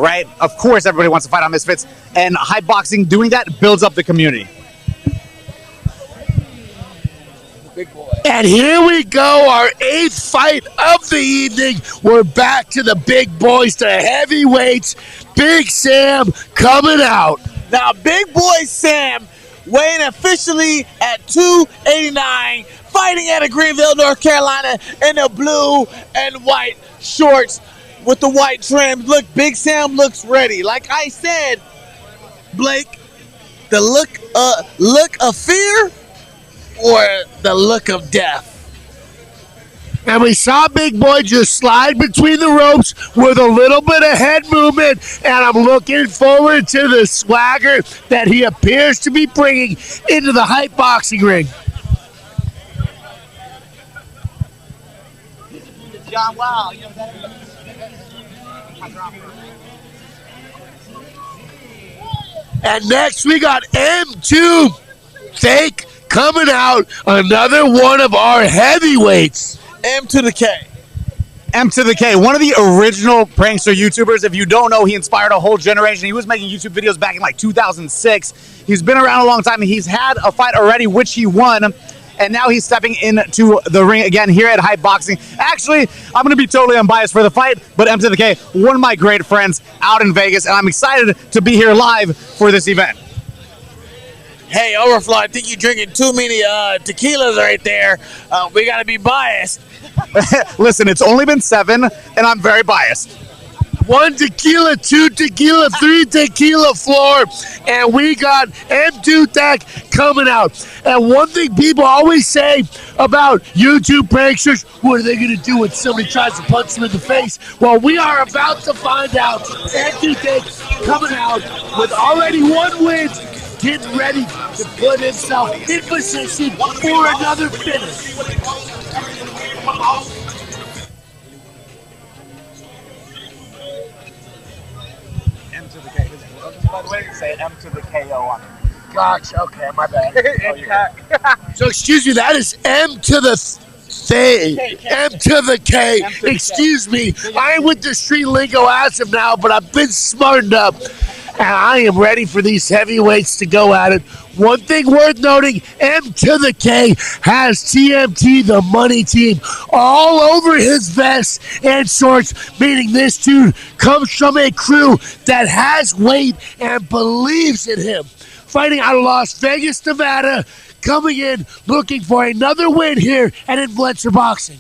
right? Of course, everybody wants to fight on Misfits, and hype boxing doing that builds up the community. And here we go, our 8th fight of the evening. We're back to the big boys, the heavyweights. Big Sam coming out. Now, Big Boy Sam weighing officially at 289, fighting out of Greenville, North Carolina, in the blue and white shorts with the white trim. Look, Big Sam looks ready. Like I said, Blake, the look of fear or the look of death. And we saw Big Boy just slide between the ropes with a little bit of head movement. And I'm looking forward to the swagger that he appears to be bringing into the hype boxing ring. John, wow. And next we got M2THAK coming out, another one of our heavyweights. M2THAK. M2THAK, one of the original prankster YouTubers. If you don't know, he inspired a whole generation. He was making YouTube videos back in like 2006. He's been around a long time. He's had a fight already, which he won. And now he's stepping into the ring again here at Hype Boxing. Actually, I'm going to be totally unbiased for the fight, but M2THAK, one of my great friends out in Vegas, and I'm excited to be here live for this event. Hey, Overflow, I think you're drinking too many tequilas right there. We got to be biased. Listen, it's only been 7, and I'm very biased. 1 tequila, 2 tequila, 3 tequila floor, and we got M2THAK coming out. And one thing people always say about YouTube pranksters, what are they going to do when somebody tries to punch them in the face? Well, we are about to find out. M2THAK coming out with already 1 win, getting ready to put himself in position for another finish. M2THAK. By the way, say M2THAK on it. Gosh, okay, my bad. So excuse me, that is M2THAK. M2THAK. Excuse me. I ain't with the street lingo as of now, but I've been smartened up. And I am ready for these heavyweights to go at it. One thing worth noting, M2THAK has TMT, the money team, all over his vest and shorts, meaning this dude comes from a crew that has weight and believes in him. Fighting out of Las Vegas, Nevada, coming in looking for another win here at Influencer Boxing.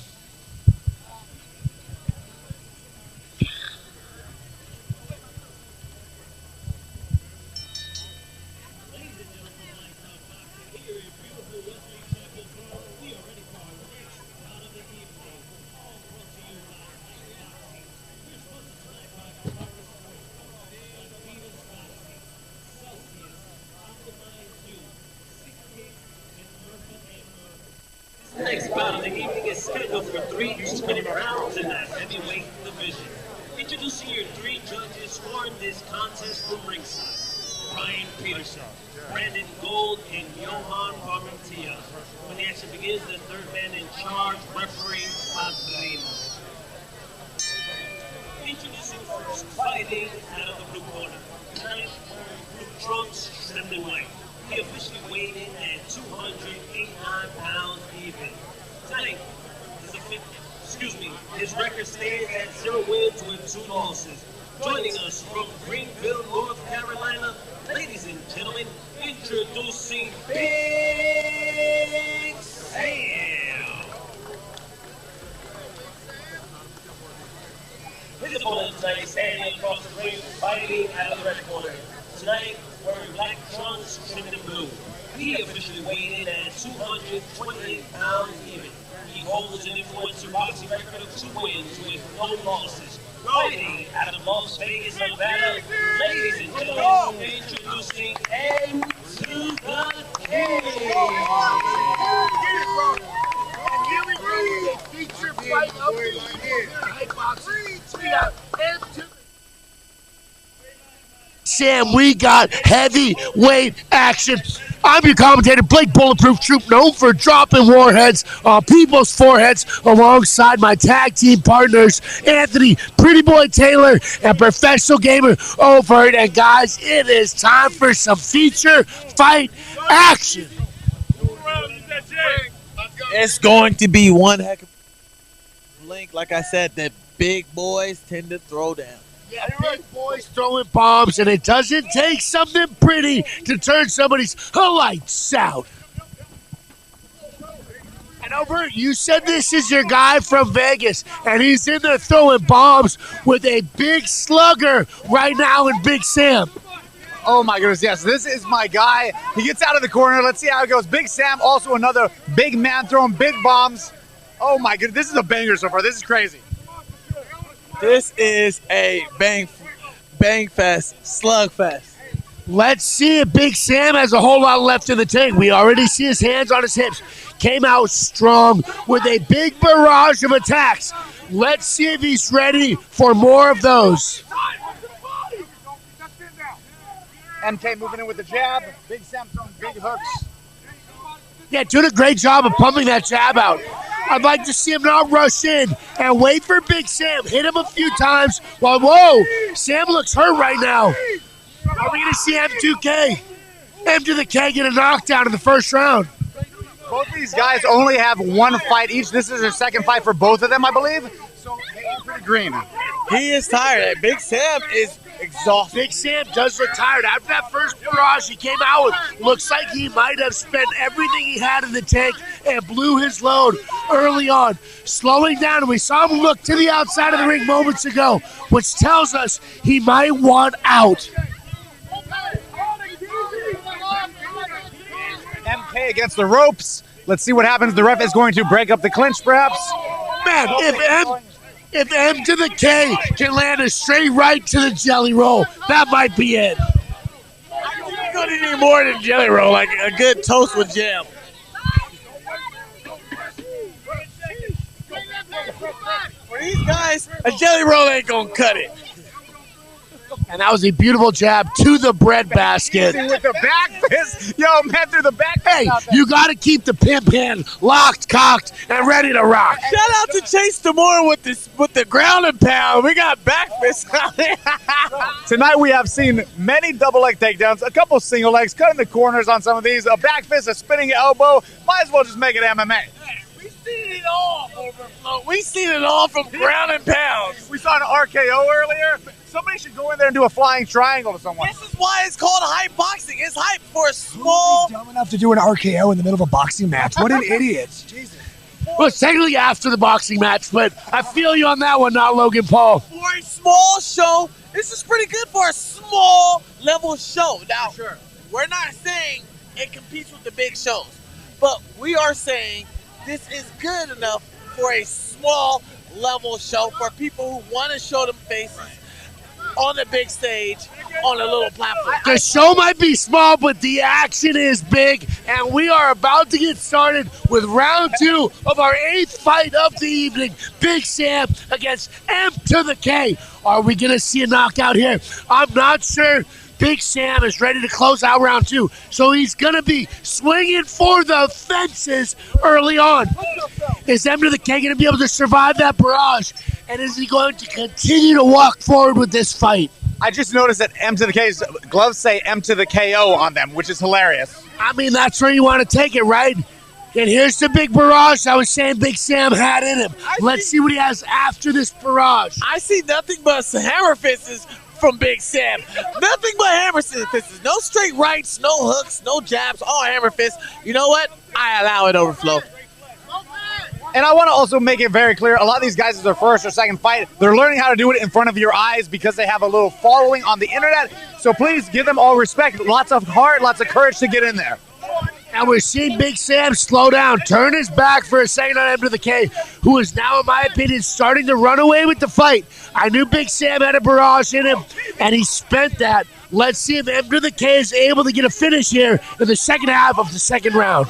Next bout of the evening is scheduled for 3 opening rounds in the heavyweight division. Introducing your 3 judges scoring this contest from ringside: Ryan Peterson, Brandon Gold, and Johan Parmentia. When the action begins, the 3rd man in charge, referee Padrino. Introducing first, fighting out of the blue corner, tonight wearing blue trunks, trimmed in white. He officially weighed in at 289 pounds even. Tonight, his record stands at 0 wins with 2 losses. Joining us from Greenville, North Carolina, ladies and gentlemen, introducing Big Sam. His opponent tonight standing across the ring, fighting out of the red corner. Tonight, wearing black trunks trimmed in blue. He officially weighed in at 228 pounds even. He holds an influencer boxing record of 2 wins with no losses. Fighting out of Las Vegas, Nevada, ladies and gentlemen, introducing M2THAK. And here we go with a feature fight of the evening. Hype boxing. We got M2THAK. Sam, we got heavyweight action. I'm your commentator, Blake Bulletproof Troop, known for dropping warheads on people's foreheads alongside my tag team partners, Anthony, Pretty Boy Taylor, and Professional Gamer Overt. And guys, it is time for some feature fight action. It's going to be one heck of a link. Like I said, the big boys tend to throw down. Yeah, big boys throwing bombs, and it doesn't take something pretty to turn somebody's lights out. And Albert, you said this is your guy from Vegas, and he's in there throwing bombs with a big slugger right now in Big Sam. Oh my goodness, yes, this is my guy. He gets out of the corner. Let's see how it goes. Big Sam, also another big man throwing big bombs. Oh my goodness, this is a banger so far. This is crazy. This is a bang fest, slug fest. Let's see if Big Sam has a whole lot left in the tank. We already see his hands on his hips. Came out strong with a big barrage of attacks. Let's see if he's ready for more of those. MK moving in with the jab. Big Sam throwing big hooks. Yeah, doing a great job of pumping that jab out. I'd like to see him not rush in and wait for Big Sam. Hit him a few times. Whoa, Sam looks hurt right now. Are we going to see M2K? M2THAK get a knockdown in the first round. Both of these guys only have one fight each. This is their second fight for both of them, I believe. So they are pretty green. He is tired. Big Sam is exhausted. Big Sam does look tired. After that first barrage he came out with, looks like he might have spent everything he had in the tank and blew his load early on. Slowing down, and we saw him look to the outside of the ring moments ago, which tells us he might want out. MK against the ropes. Let's see what happens. The ref is going to break up the clinch, perhaps. Man, if M2THAK can land a straight right to the jelly roll, that might be it. I don't need more than jelly roll, like a good toast with jam. For these guys, a jelly roll ain't gonna cut it. And that was a beautiful jab to the bread basket. With the back fist. Yo, man, through the back fist. Hey, you got to keep the pimp hand locked, cocked, and ready to rock. Shout out to Chase Demore with the ground and pound. We got back fists out there. Tonight we have seen many double leg takedowns, a couple single legs, cutting the corners on some of these, a back fist, a spinning elbow. Might as well just make it MMA. We've seen it all, Overflow. We've seen it all from ground and pounds. We saw an RKO earlier. Somebody should go in there and do a flying triangle to someone. This is why it's called hype boxing. It's hype for a small. Who's dumb enough to do an RKO in the middle of a boxing match? What an idiot. Jesus. Well, it's technically after the boxing match, but I feel you on that one, not Logan Paul. For a small show, this is pretty good for a small level show. Now, we're not saying it competes with the big shows, but we are saying this is good enough for a small level show for people who want to show them faces on the big stage, on a little platform. The show might be small, but the action is big, and we are about to get started with round 2 of our 8th fight of the evening. Big Sam against M2THAK. Are we going to see a knockout here? I'm not sure. Big Sam is ready to close out round 2, so he's going to be swinging for the fences early on. Is M2THAK going to be able to survive that barrage, and is he going to continue to walk forward with this fight? I just noticed that M2THAK's gloves say M2THAKO on them, which is hilarious. I mean, that's where you want to take it, right? And here's the big barrage I was saying Big Sam had in him. Let's see what he has after this barrage. I see nothing but hammer fists from Big Sam. Nothing but hammer fists. No straight rights, no hooks, no jabs, all hammer fists. You know what? I allow it, Overflow. And I want to also make it very clear, a lot of these guys, is their first or second fight. They're learning how to do it in front of your eyes because they have a little following on the internet. So please give them all respect. Lots of heart, lots of courage to get in there. And we're seeing Big Sam slow down, turn his back for a second on M2THAK, who is now, in my opinion, starting to run away with the fight. I knew Big Sam had a barrage in him, and he spent that. Let's see if M2THAK is able to get a finish here in the second half of the second round.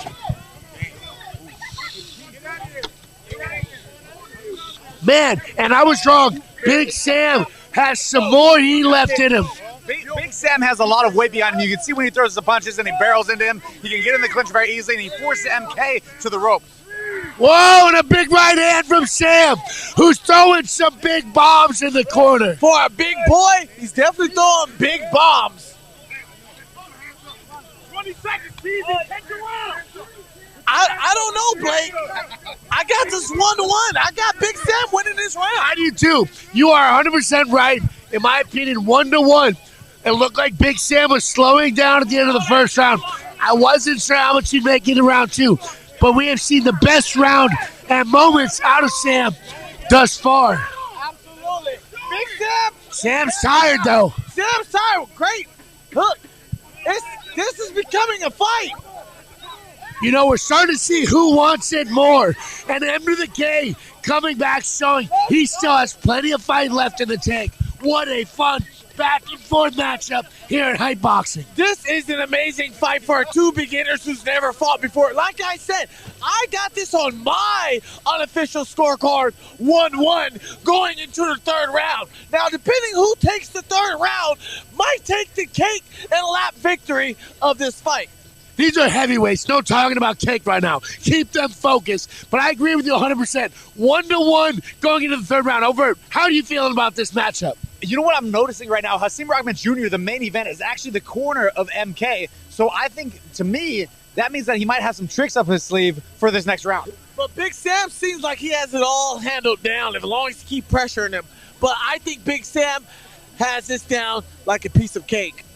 Man, and I was wrong. Big Sam has some more heat left in him. Big Big Sam has a lot of weight behind him. You can see when he throws the punches and he barrels into him, he can get in the clinch very easily, and he forces MK to the rope. Whoa, and a big right hand from Sam, who's throwing some big bombs in the corner. For a big boy, he's definitely throwing big bombs. 20 seconds, easy. Take the round. I don't know, Blake. I got this 1-1. I got Big Sam winning this round. I do too. You are 100% right. In my opinion, 1-1. It looked like Big Sam was slowing down at the end of the first round. I wasn't sure how much he'd make it in round 2, but we have seen the best round and moments out of Sam thus far. Absolutely. Big Sam. Sam's tired though. Sam's tired. Great. Look, this is becoming a fight. You know, we're starting to see who wants it more. And M2THAK coming back showing he still has plenty of fight left in the tank. What a fun back and forth matchup here at Hype Boxing. This is an amazing fight for two beginners who's never fought before. Like I said, I got this on my unofficial scorecard, 1-1, going into the third round. Now, depending who takes the third round, might take the cake and lap victory of this fight. These are heavyweights. No talking about cake right now. Keep them focused. But I agree with you 100%. 1-1 going into the third round. Overt, how are you feeling about this matchup? You know what I'm noticing right now? Hasim Rahman Jr., the main event, is actually the corner of MK. So I think, to me, that means that he might have some tricks up his sleeve for this next round. But Big Sam seems like he has it all handled down as long as he keep pressuring him. But I think Big Sam has this down like a piece of cake.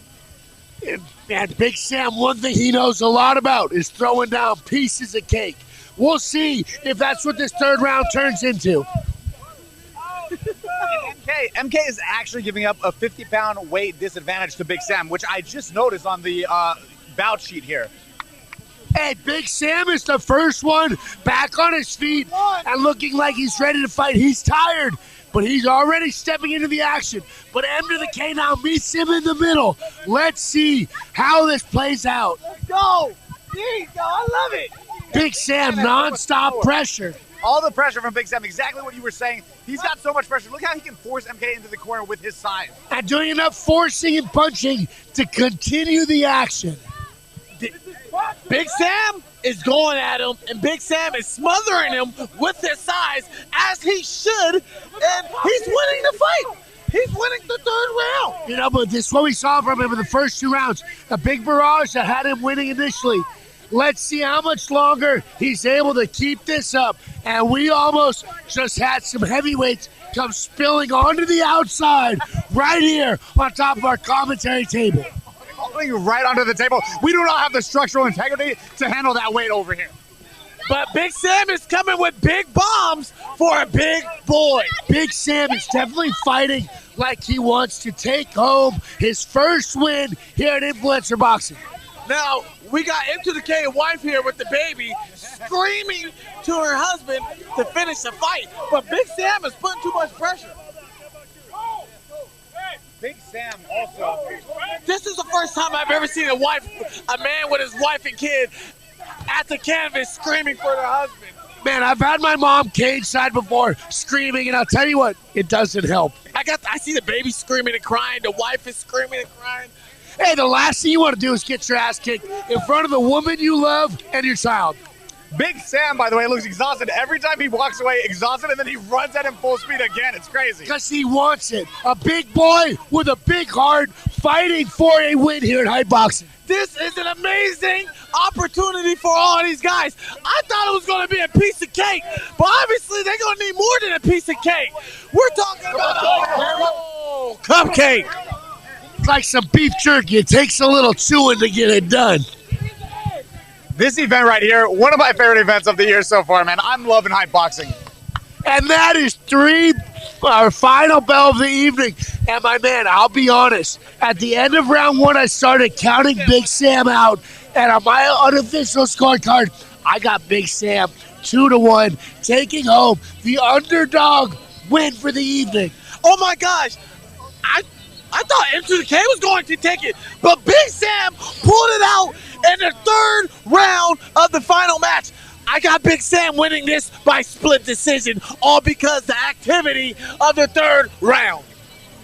And Big Sam, one thing he knows a lot about is throwing down pieces of cake. We'll see if that's what this third round turns into. MK is actually giving up a 50-pound weight disadvantage to Big Sam, which I just noticed on the bout sheet here. Hey, Big Sam is the first one back on his feet and looking like he's ready to fight. He's tired, but he's already stepping into the action. But M2THAK now meets him in the middle. Let's see how this plays out. Let's go. There go. I love it. Big Sam, non-stop pressure. All the pressure from Big Sam, exactly what you were saying. He's got so much pressure. Look how he can force MK into the corner with his size. And doing enough forcing and punching to continue the action. Big Sam is going at him, and Big Sam is smothering him with his size, as he should, and he's winning the fight. He's winning the third round. You know, but this is what we saw from him in the first 2 rounds. A big barrage that had him winning initially. Let's see how much longer he's able to keep this up. And we almost just had some heavyweights come spilling onto the outside right here on top of our commentary table. Right onto the table. We do not have the structural integrity to handle that weight over here. But Big Sam is coming with big bombs for a big boy. Big Sam is definitely fighting like he wants to take home his first win here at Influencer Boxing. Now, we got M2THAK wife here with the baby screaming to her husband to finish the fight. But Big Sam is putting too much pressure. Big Sam also. This is the first time I've ever seen a man with his wife and kid at the canvas screaming for their husband. Man, I've had my mom cage side before screaming, and I'll tell you what, it doesn't help. I see the baby screaming and crying, the wife is screaming and crying. Hey, the last thing you want to do is get your ass kicked in front of the woman you love and your child. Big Sam, by the way, looks exhausted every time he walks away, exhausted, and then he runs at him full speed again. It's crazy. Because he wants it. A big boy with a big heart fighting for a win here at Hype Boxing. This is an amazing opportunity for all these guys. I thought it was going to be a piece of cake, but obviously they're going to need more than a piece of cake. We're talking about a cupcake. It's like some beef jerky. It takes a little chewing to get it done. This event right here, one of my favorite events of the year so far, man. I'm loving Hype Boxing. And that is our final bell of the evening. And my man, I'll be honest, at the end of round 1, I started counting Big Sam out. And on my unofficial scorecard, I got Big Sam 2-1, taking home the underdog win for the evening. Oh my gosh, I thought M2THAK was going to take it, but Big Sam pulled it out in the third round of the final match. I got Big Sam winning this by split decision, all because the activity of the third round.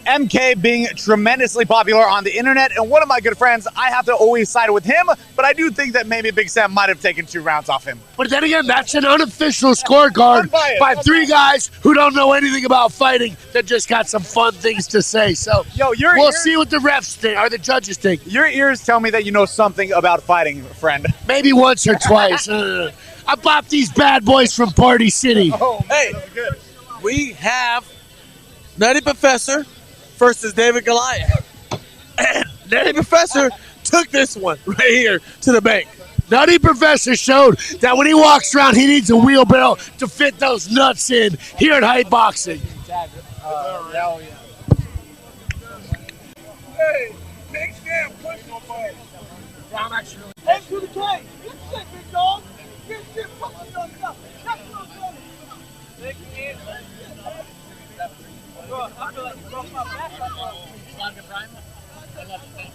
MK being tremendously popular on the internet, and one of my good friends, I have to always side with him, but I do think that maybe Big Sam might have taken 2 rounds off him. But then again, that's an unofficial scorecard by 3 guys who don't know anything about fighting that just got some fun things to say. So we'll see what the refs think, or the judges think. Your ears tell me that you know something about fighting, friend. Maybe once or twice. I bought these bad boys from Party City. Oh, hey, good. We have Nutty Professor versus David Goliath. And Nutty Professor took this one right here to the bank. Nutty Professor showed that when he walks around, he needs a wheelbarrow to fit those nuts in here at Hype Boxing. Hey, big Sam, push your boy. I'm actually really M2THAK. Get shit, big dog. Get shit, fucking yourself. That's what I'm saying. Big kid. Bro, I feel like you broke my back. Vodka Prime? I love it.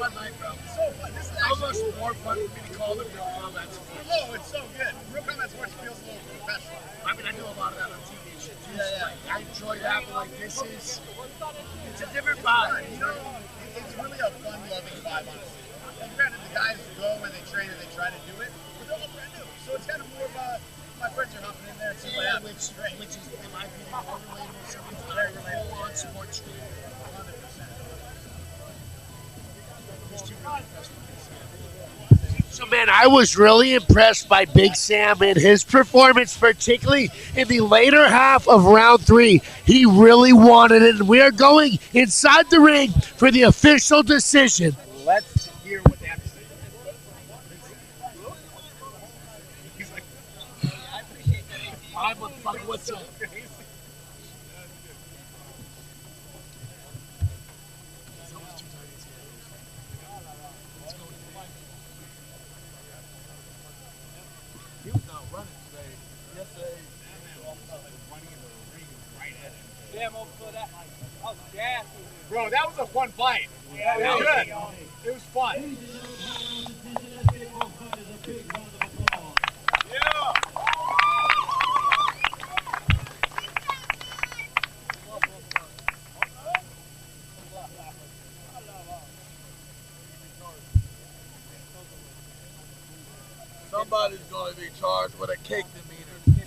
Fun night, bro. So fun. This is almost more fun for me to call than real combat sports. Oh, it's so good. Real combat sports feels a little professional. I mean, I do a lot of that on TV and shit too. Yeah. Like, I enjoy that, but like this is, it's a different vibe. You know, it's really a fun-loving vibe, honestly. And granted, the guys go and they train and they try to do it, but they're all brand new. So it's kind of more of a, my friends are hopping in there and seeing what happens. Which is, in my opinion, more relatable. Something's very relatable on sports. 100%. So, man, I was really impressed by Big Sam and his performance, particularly in the later half of round 3. He really wanted it, and we are going inside the ring for the official decision. Let's hear what they have to say. He's like, I appreciate that. I motherfucker, what's up? He was not running today. Yesterday, running in the ring right at him. Damn, over that. I was gassed. Bro, that was a fun fight. Yeah, it was good. It was fun. Yeah. Somebody's going to be charged with a cake demeanor.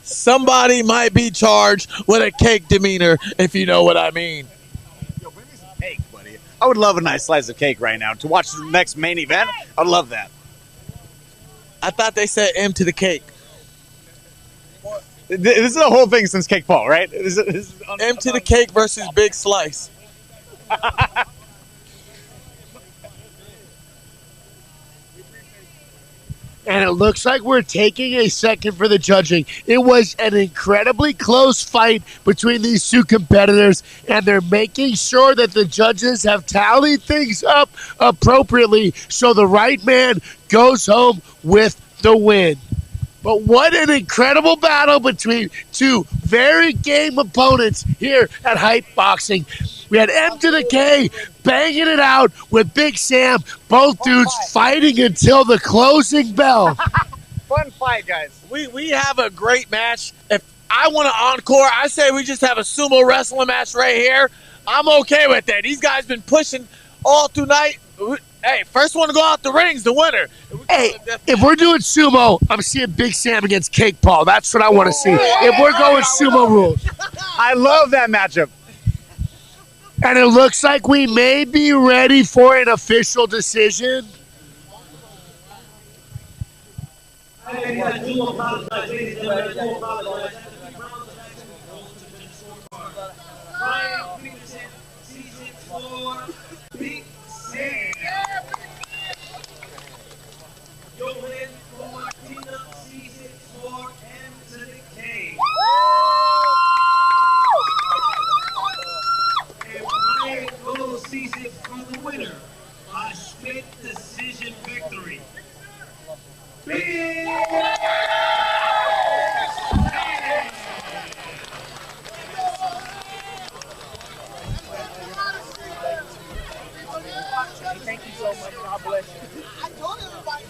Somebody might be charged with a cake demeanor, if you know what I mean. Yo, bring me some cake, buddy. I would love a nice slice of cake right now. To watch the next main event, I'd love that. I thought they said M to the cake. This is the whole thing since Cake Paul, right? This is M to the cake versus Big Slice. And it looks like we're taking a second for the judging. It was an incredibly close fight between these two competitors, and they're making sure that the judges have tallied things up appropriately so the right man goes home with the win. But what an incredible battle between two very game opponents here at Hype Boxing. We had M2THAK banging it out with Big Sam. Both dudes fighting until the closing bell. Fun fight, guys. We have a great match. If I want an encore, I say we just have a sumo wrestling match right here. I'm okay with that. These guys been pushing all through night. Hey, first one to go out the ring's the winner. Hey, if we're doing sumo, I'm seeing Big Sam against Cake Paul. That's what I want to see. If we're going sumo rules. I love that matchup. And it looks like we may be ready for an official decision. I do apologize, ladies and gentlemen. I do apologize. Ryan Peterson, season 4, Big Sam. Johan Martina, season 4, M2THAK. And Ryan Cole season for the winner by split decision victory. Big Sam! you so much. God bless you. I told everybody.